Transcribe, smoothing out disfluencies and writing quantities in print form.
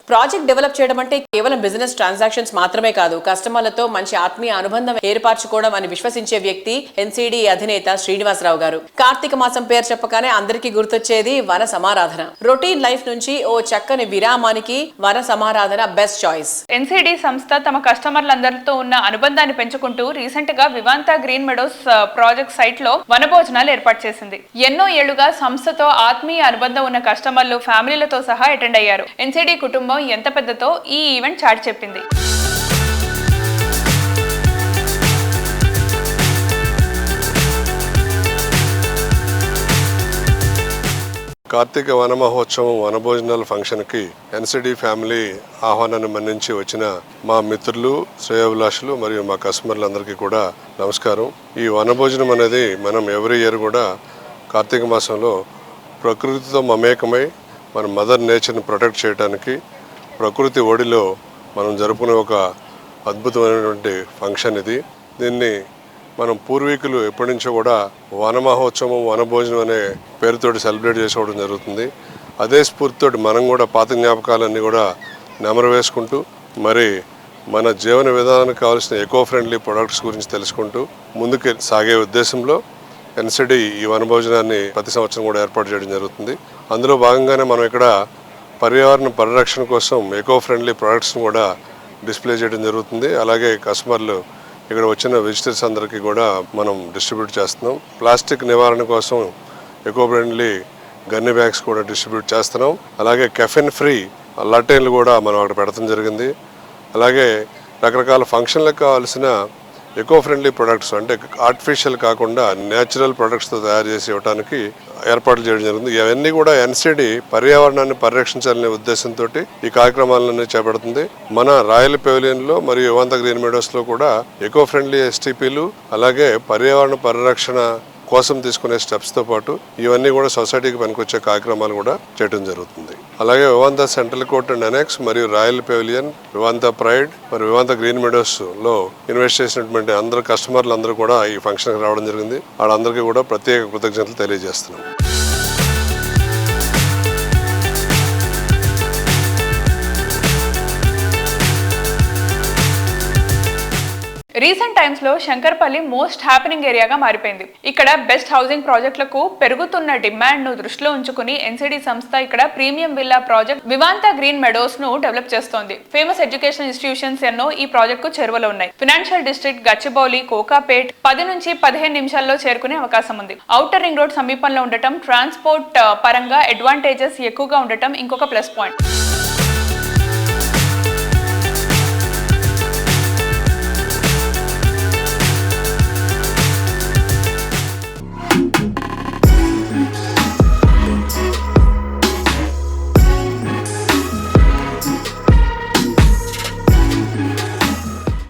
Project develop చేయడం అంటే కేవలం బిజినెస్ ట్రాన్సాక్షన్స్ మాత్రమే కాదు, కస్టమర్లతో మంచి ఆత్మీయ అనుబంధం ఏర్పరచుకోవడం అని విశ్వసించే వ్యక్తి ఎన్సిడి అధినేత శ్రీనివాసరావు గారు. కార్తీక మాసం పేరు చెప్పగానే అందరికీ గుర్తొచ్చేది వన సమారాధన. రొటీన్ లైఫ్ నుంచి ఓ చక్కని విరామానికి వన సమారాధన బెస్ట్ చాయిస్. ఎన్సిడి సంస్థ తమ కస్టమర్లందరితో ఉన్న అనుబంధాన్ని పెంచుకుంటూ రీసెంట్ గా Vivanta green meadows project site లో వనభోజనాలు ఏర్పాటు చేసింది. ఎన్నో ఏళ్లుగా సంస్థతో ఆత్మీయ అనుబంధం ఉన్న కస్టమర్లు ఫ్యామిలీలతో సహా అటెండ్ అయ్యారు. ఎన్సిడి కుటుంబం ఎంత పెద్దతో ఈ ఈవెంట్ చాటి చెప్పింది. కార్తీక వన మహోత్సవం వనభోజనాల ఫంక్షన్కి ఎన్సిడి ఫ్యామిలీ ఆహ్వానాన్ని మన్నించి వచ్చిన మా మిత్రులు, శ్రేయోభిలాషులు మరియు మా కస్టమర్లందరికీ కూడా నమస్కారం. ఈ వనభోజనం అనేది మనం ఎవ్రీ ఇయర్ కూడా కార్తీక మాసంలో ప్రకృతితో మమేకమై మన మదర్ నేచర్ని ప్రొటెక్ట్ చేయడానికి ప్రకృతి ఒడిలో మనం జరుపుకునే ఒక అద్భుతమైనటువంటి ఫంక్షన్ ఇది. దీన్ని మనం పూర్వీకులు ఎప్పటి నుంచో కూడా వన మహోత్సవం, వనభోజనం అనే పేరుతోటి సెలబ్రేట్ చేసుకోవడం జరుగుతుంది. అదే స్ఫూర్తితోటి మనం కూడా పాత జ్ఞాపకాలన్నీ కూడా నెమరు వేసుకుంటూ మరి మన జీవన విధానానికి కావాల్సిన ఎకో ఫ్రెండ్లీ ప్రొడక్ట్స్ గురించి తెలుసుకుంటూ ముందుకు సాగే ఉద్దేశంలో ఎన్సిడి ఈ వనభోజనాన్ని ప్రతి సంవత్సరం కూడా ఏర్పాటు చేయడం జరుగుతుంది. అందులో భాగంగానే మనం ఇక్కడ పర్యావరణ పరిరక్షణ కోసం ఎకో ఫ్రెండ్లీ ప్రొడక్ట్స్ని కూడా డిస్ప్లే చేయడం జరుగుతుంది. అలాగే కస్టమర్లు ఇక్కడ వచ్చిన విజిటర్స్ అందరికీ కూడా మనం డిస్ట్రిబ్యూట్ చేస్తున్నాం. ప్లాస్టిక్ నివారణ కోసం ఎకో ఫ్రెండ్లీ గన్ని బ్యాగ్స్ కూడా డిస్ట్రిబ్యూట్ చేస్తున్నాం. అలాగే కెఫెన్ ఫ్రీ లట్టైన్లు కూడా మనం అక్కడ పెడతాం జరిగింది. అలాగే రకరకాల ఫంక్షన్లకు కావాల్సిన ఎకో ఫ్రెండ్లీ ప్రొడక్ట్స్ అంటే ఆర్టిఫిషియల్ కాకుండా న్యాచురల్ ప్రొడక్ట్స్తో తయారు చేసి ఇవ్వడానికి ఏర్పాట్లు చేయడం జరిగింది. ఇవన్నీ కూడా ఎన్సిడి పర్యావరణాన్ని పరిరక్షించాలనే ఉద్దేశంతో ఈ కార్యక్రమాలన్నీ చేపడుతుంది. మన రాయల్ పెవిలియన్లో మరియు వివాంత గ్రీన్ మెడోస్లో కూడా ఎకో ఫ్రెండ్లీ ఎస్టీపీలు అలాగే పర్యావరణ పరిరక్షణ కోసం తీసుకునే స్టెప్స్తో పాటు ఇవన్నీ కూడా సొసైటీకి పనికొచ్చే కార్యక్రమాలు కూడా చేయడం జరుగుతుంది. అలాగే Vivanta central court and annexe మరియు రాయల్ పెవిలియన్, వివాంత ప్రైడ్ మరియు వివాంత గ్రీన్ మెడోస్లో ఇన్వెస్ట్ చేసినటువంటి అందరు కస్టమర్లు అందరూ కూడా ఈ ఫంక్షన్కి రావడం జరిగింది. వాళ్ళందరికీ కూడా ప్రత్యేక కృతజ్ఞతలు తెలియజేస్తున్నాం. రీసెంట్ టైమ్స్ లో శంకర్పల్లి మోస్ట్ హ్యాపెనింగ్ ఏరియాగా మారిపోయింది. ఇక్కడ బెస్ట్ హౌసింగ్ ప్రాజెక్టులకు పెరుగుతున్న డిమాండ్ ను దృష్టిలో ఉంచుకుని ఎన్సిడి సంస్థ ఇక్కడ premium villa project Vivanta green Meadows ను డెవలప్ చేస్తోంది. ఫేమస్ ఎడ్యుకేషన్ ఇన్స్టిట్యూషన్స్ ఎన్నో ఈ ప్రాజెక్ట్ కు చేరువలో ఉన్నాయి. ఫైనాన్షియల్ డిస్ట్రిక్ట్ గచ్చిబౌలి, కోకాపేట్ 10 నుంచి 15 నిమిషాల్లో చేరుకునే అవకాశం ఉంది. ఔటర్ రింగ్ రోడ్ సమీపంలో ఉండటం, ట్రాన్స్పోర్ట్ పరంగా అడ్వాంటేజెస్ ఎక్కువగా ఉండటం ఇంకొక ప్లస్ పాయింట్.